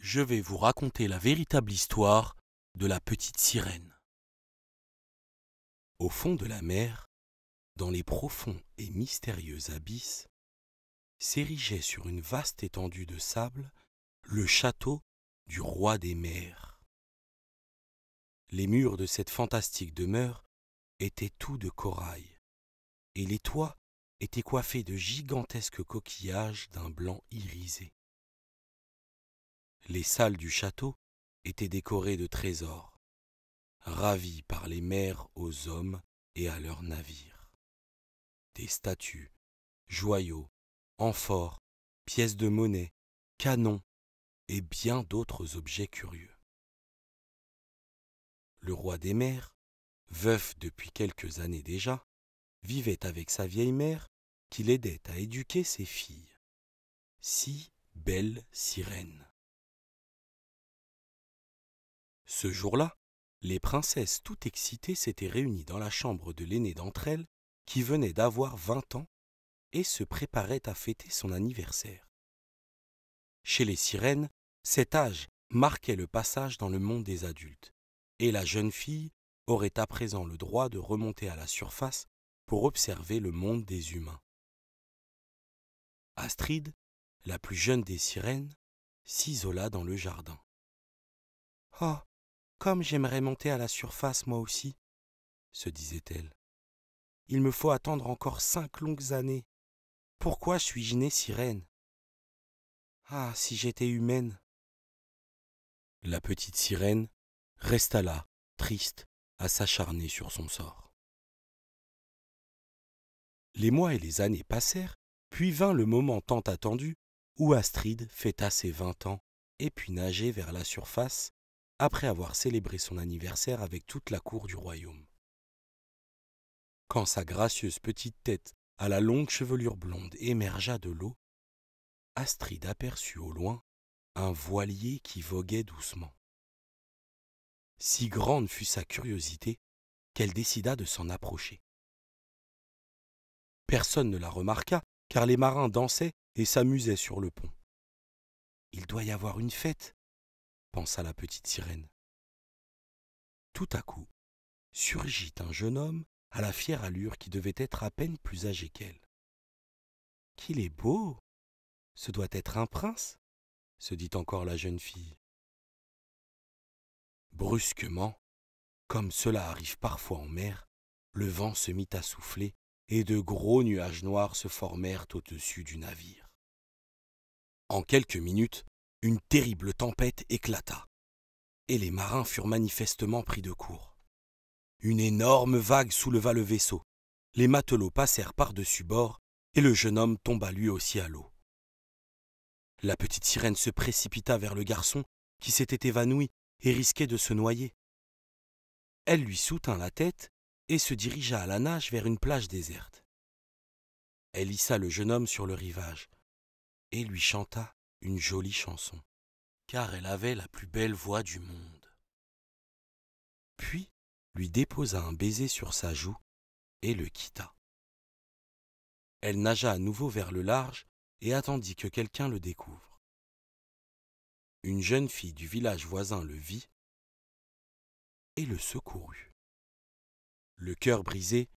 je vais vous raconter la véritable histoire de la petite sirène. Au fond de la mer, dans les profonds et mystérieux abysses, s'érigeait sur une vaste étendue de sable le château du roi des mers. Les murs de cette fantastique demeure étaient tout de corail, et les toits étaient coiffés de gigantesques coquillages d'un blanc irisé. Les salles du château étaient décorées de trésors, ravis par les mers aux hommes et à leurs navires. Des statues, joyaux, amphores, pièces de monnaie, canons et bien d'autres objets curieux. Le roi des mers, veuf depuis quelques années déjà, vivait avec sa vieille mère qui l'aidait à éduquer ses filles. 6 belles sirènes. Ce jour-là, les princesses tout excitées s'étaient réunies dans la chambre de l'aînée d'entre elles qui venait d'avoir 20 ans et se préparait à fêter son anniversaire. Chez les sirènes, cet âge marquait le passage dans le monde des adultes, et la jeune fille aurait à présent le droit de remonter à la surface pour observer le monde des humains. Astrid, la plus jeune des sirènes, s'isola dans le jardin. « Oh, comme j'aimerais monter à la surface moi aussi, » se disait-elle. « Il me faut attendre encore 5 longues années. Pourquoi suis-je née sirène ? Ah, si j'étais humaine !» La petite sirène resta là, triste, à s'acharner sur son sort. Les mois et les années passèrent, puis vint le moment tant attendu où Astrid fêta ses 20 ans et puis nager vers la surface après avoir célébré son anniversaire avec toute la cour du royaume. Quand sa gracieuse petite tête à la longue chevelure blonde émergea de l'eau, Astrid aperçut au loin un voilier qui voguait doucement. Si grande fut sa curiosité qu'elle décida de s'en approcher. Personne ne la remarqua, car les marins dansaient et s'amusaient sur le pont. « Il doit y avoir une fête », pensa la petite sirène. Tout à coup, surgit un jeune homme à la fière allure qui devait être à peine plus âgé qu'elle. « Qu'il est beau ! Ce doit être un prince !» se dit encore la jeune fille. Brusquement, comme cela arrive parfois en mer, le vent se mit à souffler et de gros nuages noirs se formèrent au-dessus du navire. En quelques minutes, une terrible tempête éclata, et les marins furent manifestement pris de court. Une énorme vague souleva le vaisseau, les matelots passèrent par-dessus bord, et le jeune homme tomba lui aussi à l'eau. La petite sirène se précipita vers le garçon qui s'était évanoui et risquait de se noyer. Elle lui soutint la tête et se dirigea à la nage vers une plage déserte. Elle hissa le jeune homme sur le rivage et lui chanta une jolie chanson, car elle avait la plus belle voix du monde. Puis lui déposa un baiser sur sa joue et le quitta. Elle nagea à nouveau vers le large et attendit que quelqu'un le découvre. Une jeune fille du village voisin le vit et le secourut. Le cœur brisé,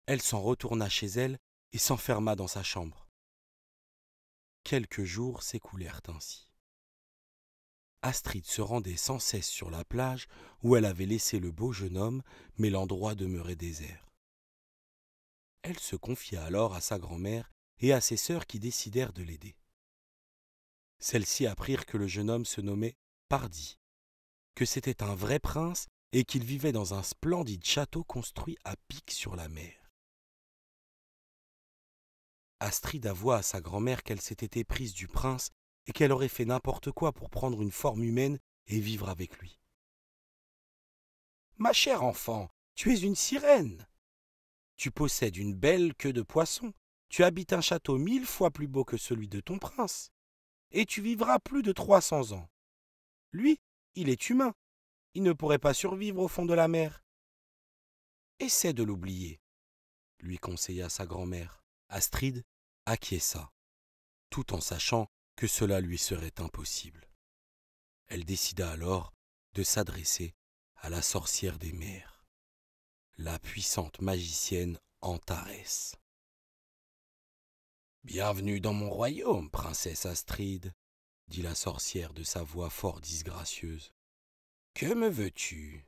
elle s'en retourna chez elle et s'enferma dans sa chambre. Quelques jours s'écoulèrent ainsi. Astrid se rendait sans cesse sur la plage où elle avait laissé le beau jeune homme, mais l'endroit demeurait désert. Elle se confia alors à sa grand-mère et à ses sœurs qui décidèrent de l'aider. Celles-ci apprirent que le jeune homme se nommait Pardi, que c'était un vrai prince et qu'il vivait dans un splendide château construit à pic sur la mer. Astrid avoua à sa grand-mère qu'elle s'était éprise du prince et qu'elle aurait fait n'importe quoi pour prendre une forme humaine et vivre avec lui. « Ma chère enfant, tu es une sirène. Tu possèdes une belle queue de poisson, tu habites un château 1000 fois plus beau que celui de ton prince, et tu vivras plus de 300 ans. Lui, il est humain, il ne pourrait pas survivre au fond de la mer. Essaie de l'oublier, » lui conseilla sa grand-mère. Astrid acquiesça, tout en sachant que cela lui serait impossible. Elle décida alors de s'adresser à la sorcière des mers, la puissante magicienne Antarès. « Bienvenue dans mon royaume, princesse Astrid, » dit la sorcière de sa voix fort disgracieuse. « Que me veux-tu »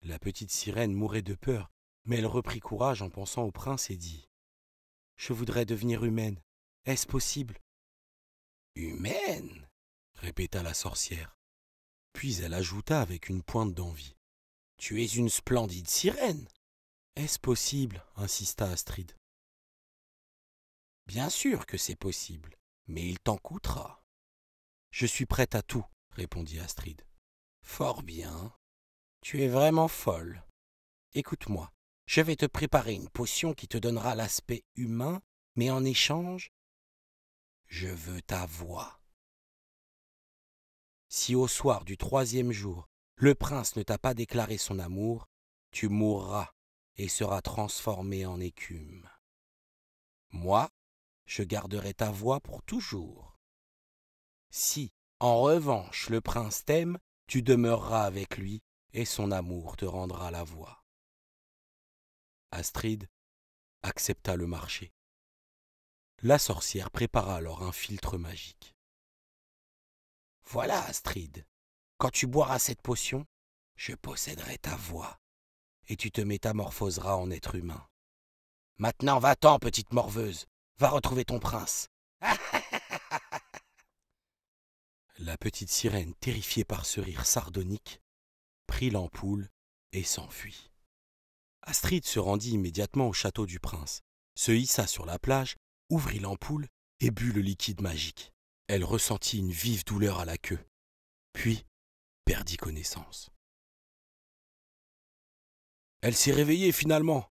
La petite sirène mourait de peur, mais elle reprit courage en pensant au prince et dit « Je voudrais devenir humaine. Est-ce possible ?»« Humaine ?» répéta la sorcière. Puis elle ajouta avec une pointe d'envie. « Tu es une splendide sirène. »« Est-ce possible ?» insista Astrid. « Bien sûr que c'est possible, mais il t'en coûtera. »« Je suis prête à tout, » répondit Astrid. « Fort bien. Tu es vraiment folle. Écoute-moi, je vais te préparer une potion qui te donnera l'aspect humain, mais en échange, je veux ta voix. Si au soir du 3e jour, le prince ne t'a pas déclaré son amour, tu mourras et seras transformé en écume. Moi, je garderai ta voix pour toujours. Si, en revanche, le prince t'aime, tu demeureras avec lui et son amour te rendra la voix. Astrid accepta le marché. La sorcière prépara alors un filtre magique. « Voilà, Astrid, quand tu boiras cette potion, je posséderai ta voix et tu te métamorphoseras en être humain. Maintenant, va-t'en, petite morveuse, va retrouver ton prince. » La petite sirène, terrifiée par ce rire sardonique, prit l'ampoule et s'enfuit. Astrid se rendit immédiatement au château du prince, se hissa sur la plage, ouvrit l'ampoule et but le liquide magique. Elle ressentit une vive douleur à la queue, puis perdit connaissance. Elle s'est réveillée finalement.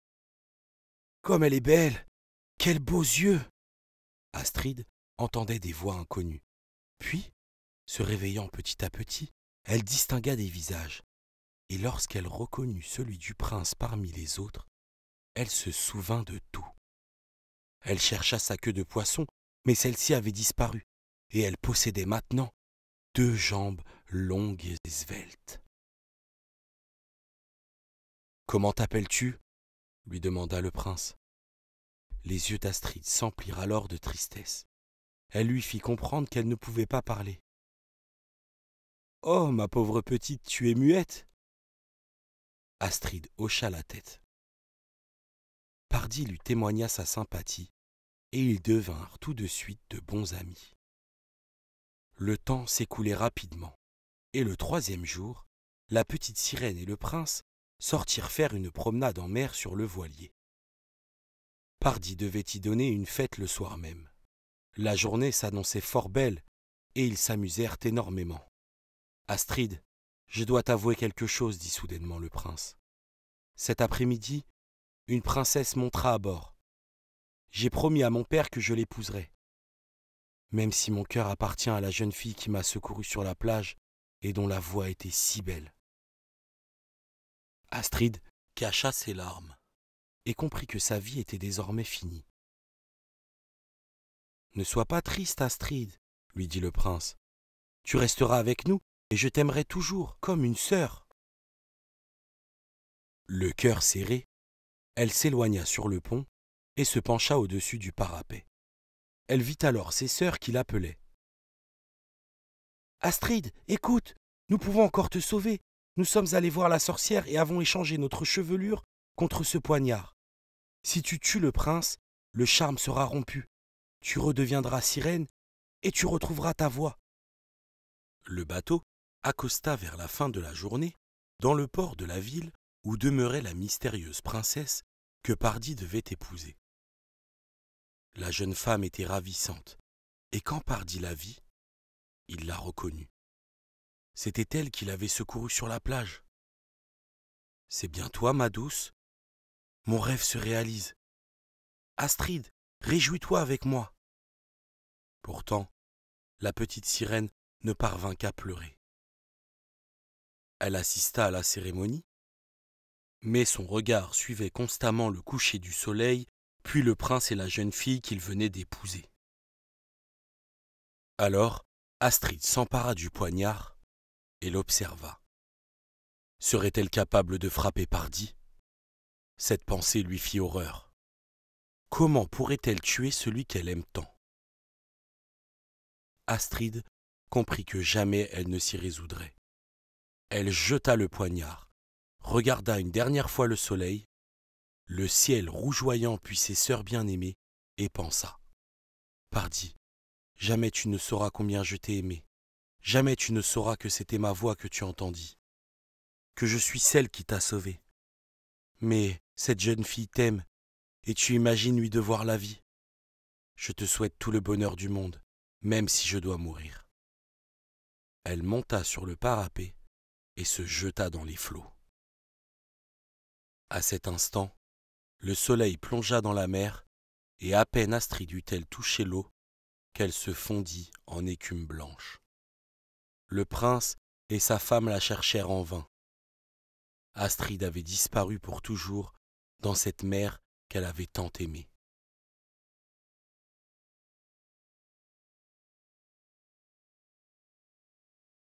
Comme elle est belle! Quels beaux yeux! Astrid entendait des voix inconnues. Puis, se réveillant petit à petit, elle distingua des visages. Et lorsqu'elle reconnut celui du prince parmi les autres, elle se souvint de tout. Elle chercha sa queue de poisson, mais celle-ci avait disparu, et elle possédait maintenant 2 jambes longues et sveltes. « Comment t'appelles-tu » lui demanda le prince. Les yeux d'Astrid s'emplirent alors de tristesse. Elle lui fit comprendre qu'elle ne pouvait pas parler. « Oh, ma pauvre petite, tu es muette ?» Astrid hocha la tête. Pardi lui témoigna sa sympathie, et ils devinrent tout de suite de bons amis. Le temps s'écoulait rapidement, et le 3e jour, la petite sirène et le prince sortirent faire une promenade en mer sur le voilier. Pardi devait y donner une fête le soir même. La journée s'annonçait fort belle, et ils s'amusèrent énormément. « Astrid, je dois t'avouer quelque chose, » dit soudainement le prince. « Cet après-midi, une princesse montera à bord. J'ai promis à mon père que je l'épouserai. Même si mon cœur appartient à la jeune fille qui m'a secouru sur la plage et dont la voix était si belle. » Astrid cacha ses larmes et comprit que sa vie était désormais finie. « Ne sois pas triste, Astrid, » lui dit le prince. « Tu resteras avec nous et je t'aimerai toujours comme une sœur. » Le cœur serré, elle s'éloigna sur le pont et se pencha au-dessus du parapet. Elle vit alors ses sœurs qui l'appelaient. « Astrid, écoute, nous pouvons encore te sauver. Nous sommes allés voir la sorcière et avons échangé notre chevelure contre ce poignard. Si tu tues le prince, le charme sera rompu. Tu redeviendras sirène et tu retrouveras ta voix. » Le bateau accosta vers la fin de la journée dans le port de la ville où demeurait la mystérieuse princesse que Pardi devait épouser. La jeune femme était ravissante, et quand Pardi la vit, il la reconnut. C'était elle qui l'avait secouru sur la plage. « C'est bien toi, ma douce ? Mon rêve se réalise. Astrid, réjouis-toi avec moi. » Pourtant, la petite sirène ne parvint qu'à pleurer. Elle assista à la cérémonie, mais son regard suivait constamment le coucher du soleil, puis le prince et la jeune fille qu'il venait d'épouser. Alors, Astrid s'empara du poignard et l'observa. Serait-elle capable de frapper Pardi ? Cette pensée lui fit horreur. Comment pourrait-elle tuer celui qu'elle aime tant ? Astrid comprit que jamais elle ne s'y résoudrait. Elle jeta le poignard, regarda une dernière fois le soleil, le ciel rougeoyant puis ses sœurs bien-aimées, et pensa. Pardi, jamais tu ne sauras combien je t'ai aimé. Jamais tu ne sauras que c'était ma voix que tu entendis, que je suis celle qui t'a sauvé. Mais cette jeune fille t'aime, et tu imagines lui devoir la vie. Je te souhaite tout le bonheur du monde, même si je dois mourir. Elle monta sur le parapet et se jeta dans les flots. À cet instant, le soleil plongea dans la mer, et à peine Astrid eut-elle touché l'eau, qu'elle se fondit en écume blanche. Le prince et sa femme la cherchèrent en vain. Astrid avait disparu pour toujours dans cette mer qu'elle avait tant aimée.